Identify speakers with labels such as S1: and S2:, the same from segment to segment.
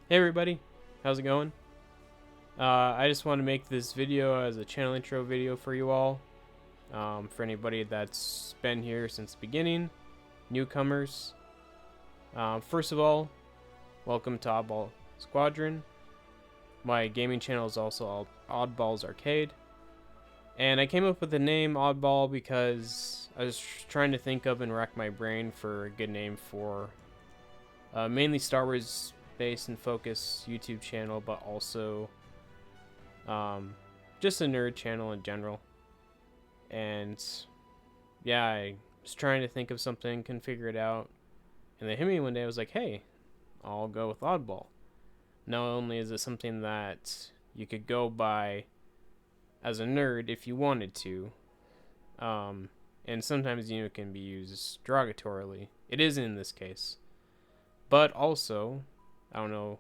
S1: Hey everybody, how's it going? I just want to make this video as a channel intro video for you all. For anybody that's been here since the beginning, newcomers. First of all, welcome to Odd Ball Squadron. My gaming channel is also Odd Balls Arcade. And I came up with the name Oddball because I was trying to think of and rack my brain for a good name for mainly Star Wars based and focus YouTube channel, but also just a nerd channel in general. And yeah, I was trying to think of something, couldn't figure it out, and they hit me one day. I was like, hey, I'll go with Oddball. Not only is it something that you could go by as a nerd if you wanted to, and sometimes it can be used derogatorily. It isn't in this case, but also, I don't know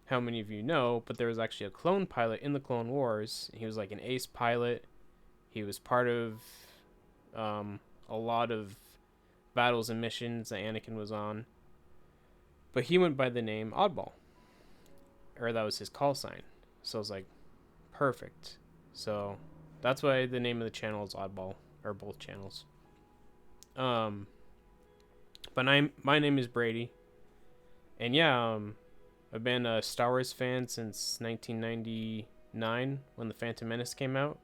S1: how many of you know, but there was actually a clone pilot in the Clone Wars. He was like an ace pilot. He was part of a lot of battles and missions that Anakin was on, but he went by the name Oddball, or that was his call sign. So I was like, perfect. So that's why the name of the channel is Oddball, or both channels. But my name is Brady, and yeah, I've been a Star Wars fan since 1999 when The Phantom Menace came out.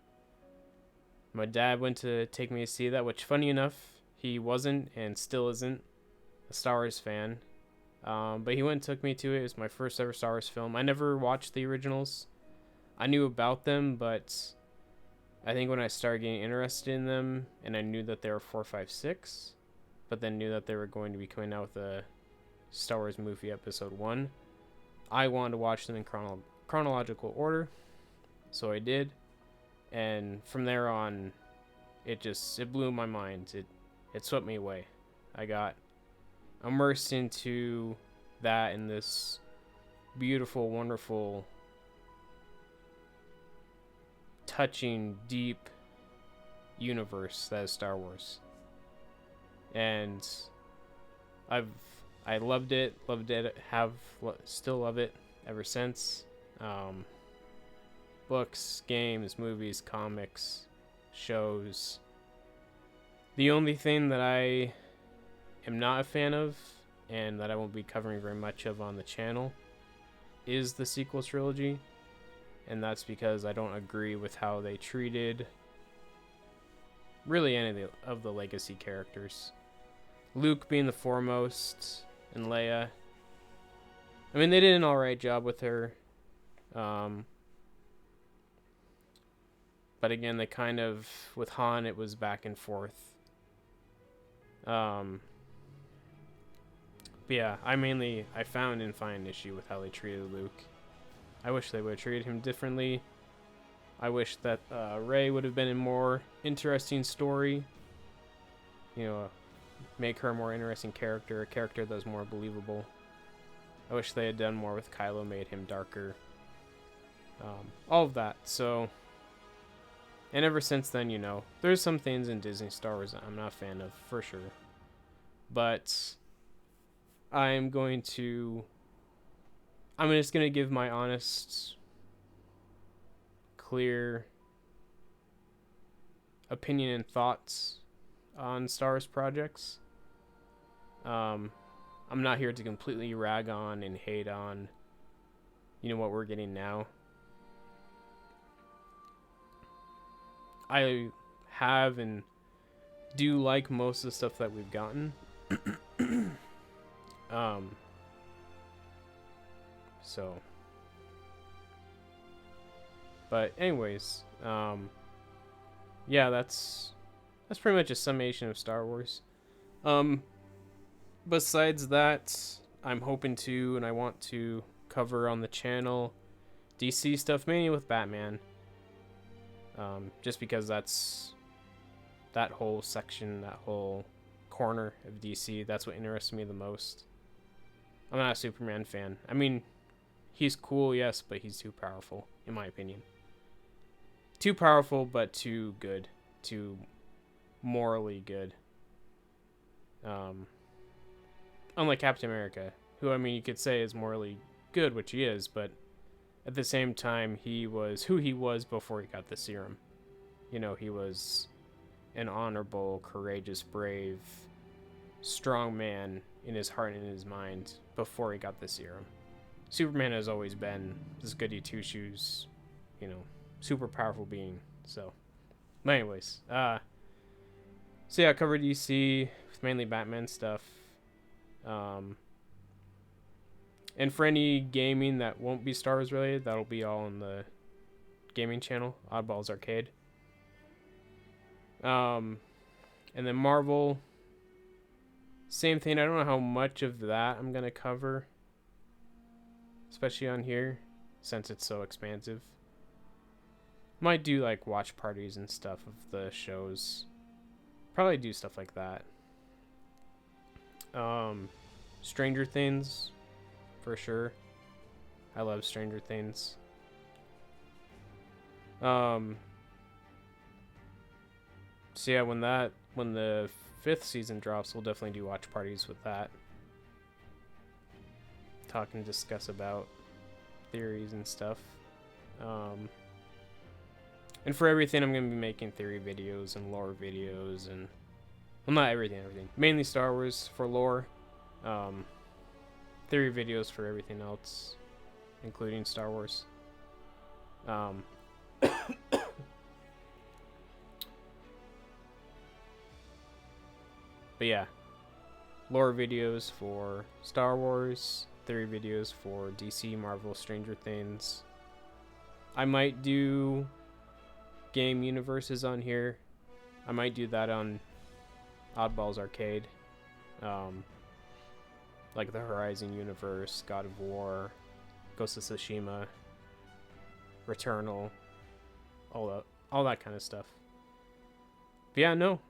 S1: My dad went to take me to see that, which, funny enough, he wasn't and still isn't a Star Wars fan. But he went and took me to it. It was my first ever Star Wars film. I never watched the originals. I knew about them, but I think when I started getting interested in them, and I knew that they were 4, 5, 6, but then knew that they were going to be coming out with a Star Wars movie episode 1, I wanted to watch them in chronological order, so I did. And from there on, it blew my mind. It swept me away. I got immersed into that in this beautiful, wonderful, touching, deep universe that is Star Wars. And I loved it, still love it ever since. Books, games, movies, comics, shows. The only thing that I am not a fan of, and that I won't be covering very much of on the channel, is the sequel trilogy. And that's because I don't agree with how they treated really any of the legacy characters. Luke being the foremost, and Leia. I mean, they did an alright job with her. But again, they kind of, with Han, it was back and forth. But yeah, I found and find an issue with how they treated Luke. I wish they would have treated him differently. I wish that Rey would have been a more interesting story. You know, make her a more interesting character, a character that was more believable. I wish they had done more with Kylo, made him darker. All of that. So, and ever since then, you know, there's some things in Disney Star Wars that I'm not a fan of, for sure. But I'm just going to give my honest, clear opinion and thoughts on Star Wars projects. I'm not here to completely rag on and hate on, you know, what we're getting now. I have and do like most of the stuff that we've gotten. So, but anyways, yeah, that's pretty much a summation of Star Wars. Besides that, I'm hoping to, and I want to cover on the channel DC stuff, mainly with Batman. Just because that's that whole section, that whole corner of DC, that's what interests me the most. I'm not a Superman fan. I mean, he's cool, yes, but he's too powerful, in my opinion. Too powerful, but too good. Too morally good. Unlike Captain America, who, I mean, you could say is morally good, which he is, but at the same time, he was who he was before he got the serum. You know, he was an honorable, courageous, brave, strong man in his heart and in his mind before he got the serum. Superman has always been this goody two shoes, you know, super powerful being. So, but anyways, so yeah, I covered DC with mainly Batman stuff. And for any gaming that won't be Star Wars related, that'll be all on the gaming channel, Odd Ball's Arcade. And then Marvel, same thing. I don't know how much of that I'm gonna cover, especially on here, since it's so expansive. Might do like watch parties and stuff of the shows. Probably do stuff like that. Stranger Things, for sure. I love Stranger Things. So yeah, when the 5th season drops, we'll definitely do watch parties with that. Talk and discuss about theories and stuff. And for everything, I'm going to be making theory videos and lore videos and... Well, not everything. Mainly Star Wars for lore. Theory videos for everything else, including Star Wars. But yeah, lore videos for Star Wars, theory videos for DC, Marvel, Stranger Things. I might do game universes on here. I might do that on Odd Ball's Arcade. Like the Horizon universe, God of War, Ghost of Tsushima, Returnal, all that kind of stuff. But yeah, no.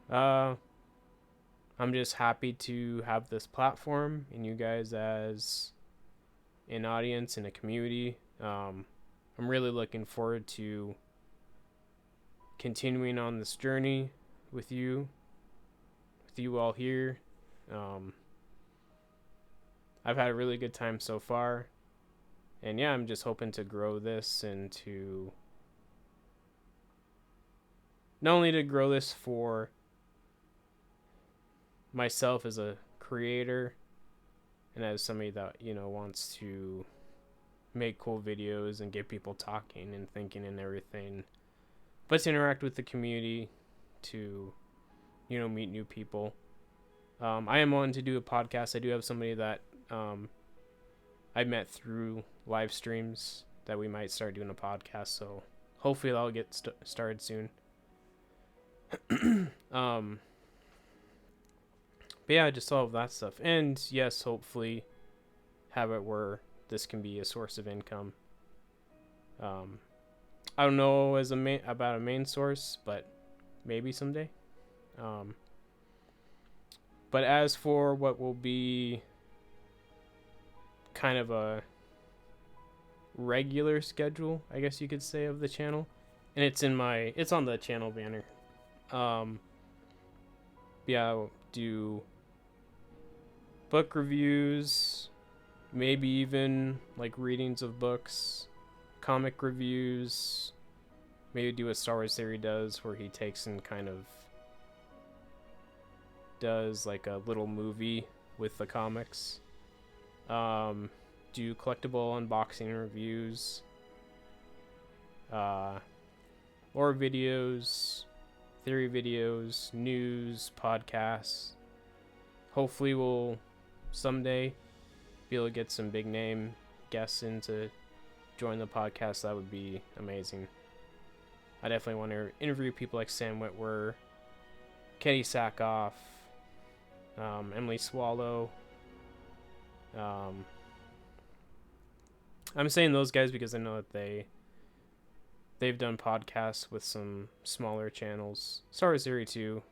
S1: I'm just happy to have this platform and you guys as an audience and a community. I'm really looking forward to continuing on this journey with you all here. I've had a really good time so far, and yeah, I'm just hoping to grow this and to not only to grow this for myself as a creator and as somebody that, you know, wants to make cool videos and get people talking and thinking and everything, but to interact with the community, to, you know, meet new people. I am wanting to do a podcast. I do have somebody that I met through live streams that we might start doing a podcast, so hopefully that'll get started soon. But yeah, just all of that stuff. And yes, hopefully have it where this can be a source of income. I don't know about a main source, but maybe someday. But as for what will be kind of a regular schedule, I guess you could say, of the channel, and it's on the channel banner. Yeah, I'll do book reviews, maybe even like readings of books, comic reviews, maybe do what Star Wars Theory does, where he takes and kind of does like a little movie with the comics. Do collectible unboxing reviews, lore videos, theory videos, news, podcasts. Hopefully we'll someday be able to get some big name guests in to join the podcast. That would be amazing. I definitely want to interview people like Sam Witwer, Kenny Sackhoff, Emily Swallow. I'm saying those guys because I know that they've done podcasts with some smaller channels. Star Wars Theory too.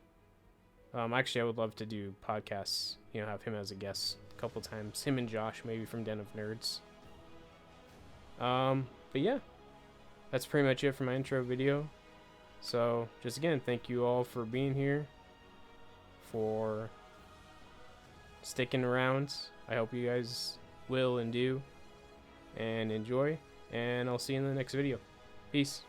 S1: Actually, I would love to do podcasts. You know, have him as a guest a couple times. Him and Josh, maybe from Den of Nerds. But yeah, that's pretty much it for my intro video. So, just again, thank you all for being here, for sticking around. I hope you guys will and do. and enjoy, and I'll see you in the next video. Peace.